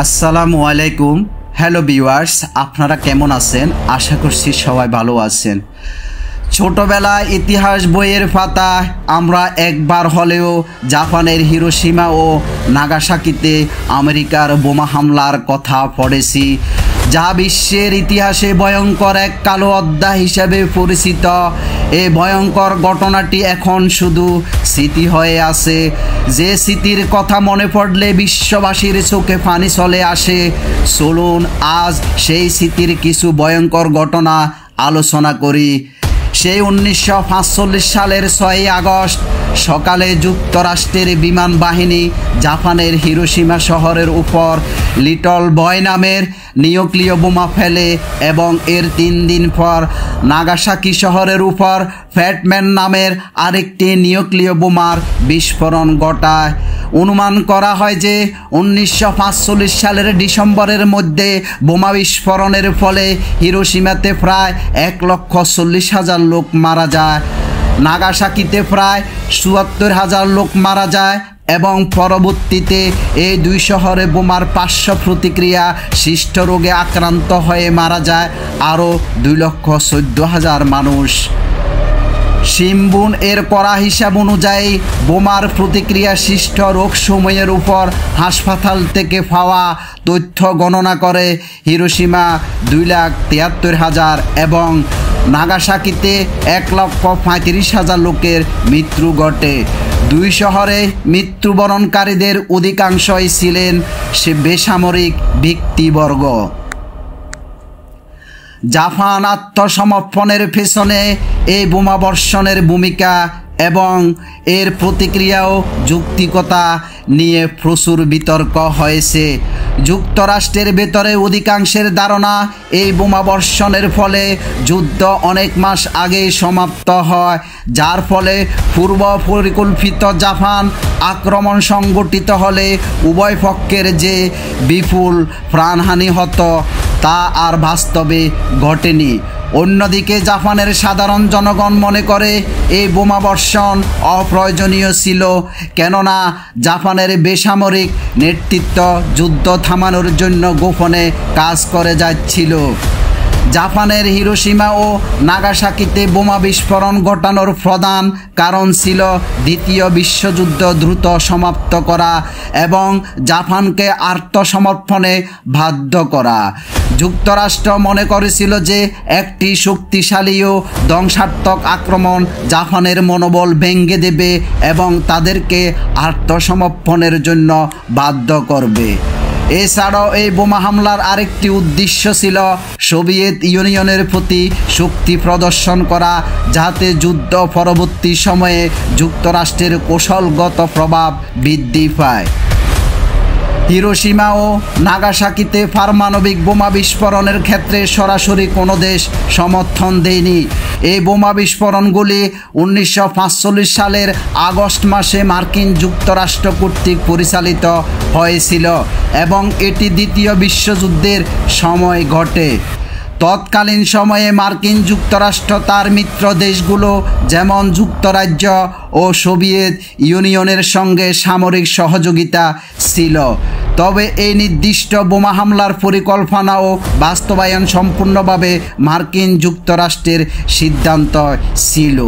আসসালামু আলাইকুম। Hello viewers, আপনারা কেমন আছেন? আশা করছি সবাই ভালো আছেন। ছোটবেলায় ইতিহাস বইয়ের পাতায় আমরা একবার হলেও জাপানের হিরোশিমা ও নাগাসাকিতে আমেরিকার বোমা হামলার কথা পড়েছি, যা বিশ্বের ইতিহাসে ভয়ঙ্কর এক কালো অধ্যায় হিসেবে পরিচিত। এই ভয়ঙ্কর ঘটনাটি এখন শুধু স্মৃতি হয়ে আছে, যে স্মৃতির কথা মনে পড়লে বিশ্ববাসীর চোখে পানি চলে আসে। চলুন আজ সেই স্মৃতির কিছু ভয়ঙ্কর ঘটনা আলোচনা করি। সেই 1945 সালের 6 আগস্ট সকালে যুক্তরাষ্ট্রের বিমান বাহিনী জাপানের হিরোশিমা শহরের উপর লিটল বয় নামের নিউক্লিয় বোমা ফেলে এবং এর 3 দিন পর নাগাসাকি শহরের উপর ফ্যাটম্যান নামের আরেকটি নিউক্লিয় বোমার বিস্ফোরণ ঘটায়। অনুমান করা হয় যে 1945 সালের ডিসেম্বরের মধ্যে বোমা বিস্ফোরণের ফলে হিরোশিমাতে প্রায় 1,40,000 লোক মারা যায়, নাগাসাকিতে প্রায় 74,000 লোক মারা যায় এবং পরবর্তীতে এই দুই শহরে বোমার পার্শ্ব প্রতিক্রিয়া সৃষ্ট রোগে আক্রান্ত হয়ে মারা যায় আরও 2,14,000 মানুষ। শিম্বুন এর করা হিসাব অনুযায়ী বোমার প্রতিক্রিয়া সৃষ্ট রোগসমূহের উপর হাসপাতাল থেকে পাওয়া তথ্য গণনা করে হিরোশিমা 2,73,000 এবং নাগাসাকিতে 1,35,000 লোকের মৃত্যু ঘটে। দুই শহরে মৃত্যুবরণকারীদের অধিকাংশই ছিলেন বেসামরিক ব্যক্তিবর্গ। জাপান আত্মসমর্পণের পেছনে এই বোমাবর্ষণের ভূমিকা এবং এর প্রতিক্রিয়া ও যৌক্তিকতা নিয়ে প্রচুর বিতর্ক হয়েছে। যুক্তরাষ্ট্রের ভেতরে অধিকাংশের ধারণা এই বোমাবর্ষণের ফলে যুদ্ধ অনেক মাস আগেই সমাপ্ত হয়, যার ফলে পূর্ব পরিকল্পিত জাপান আক্রমণ সংগঠিত হলে উভয় পক্ষের যে বিপুল প্রাণহানি হতো তা আর বাস্তবে ঘটেনি। অন্যদিকে জাপানের সাধারণ জনগণ মনে করে এই বোমাবর্ষণ অপ্রয়োজনীয় ছিল, কেননা জাপানের বেসামরিক নেতৃত্ব যুদ্ধ থামানোর জন্য গোপনে কাজ করে যাচ্ছিল। জাপানের হিরোশিমা ও নাগাসাকিতে বোমা বিস্ফোরণ ঘটানোর প্রধান কারণ ছিল দ্বিতীয় বিশ্বযুদ্ধ দ্রুত সমাপ্ত করা এবং জাপানকে আত্মসমর্পণে বাধ্য করা। যুক্তরাষ্ট্র মনে করেছিল যে একটি শক্তিশালী ও ধ্বংসাত্মক আক্রমণ জাপানের মনোবল ভেঙে দেবে এবং তাদেরকে আত্মসমর্পণের জন্য বাধ্য করবে। এছাড়াও এই বোমা হামলার আরেকটি উদ্দেশ্য ছিল সোভিয়েত ইউনিয়নের প্রতি শক্তি প্রদর্শন করা, যাতে যুদ্ধ পরবর্তী সময়ে যুক্তরাষ্ট্রের কৌশলগত প্রভাব বৃদ্ধি পায়। হিরোশিমা ও নাগাসাকিতে পারমাণবিক বোমা বিস্ফোরণের ক্ষেত্রে সরাসরি কোনো দেশ সমর্থন দেয়নি। এই বোমা বিস্ফোরণগুলি 1945 সালের আগস্ট মাসে মার্কিন যুক্তরাষ্ট্র কর্তৃক পরিচালিত হয়েছিল এবং এটি দ্বিতীয় বিশ্বযুদ্ধের সময় ঘটে। তৎকালীন সময়ে মার্কিন যুক্তরাষ্ট্র তার মিত্র দেশগুলো যেমন যুক্তরাজ্য ও সোভিয়েত ইউনিয়নের সঙ্গে সামরিক সহযোগিতা ছিল, তবে এই নির্দিষ্ট বোমা হামলার পরিকল্পনা ও বাস্তবায়ন সম্পূর্ণভাবে মার্কিন যুক্তরাষ্ট্রের সিদ্ধান্ত ছিল।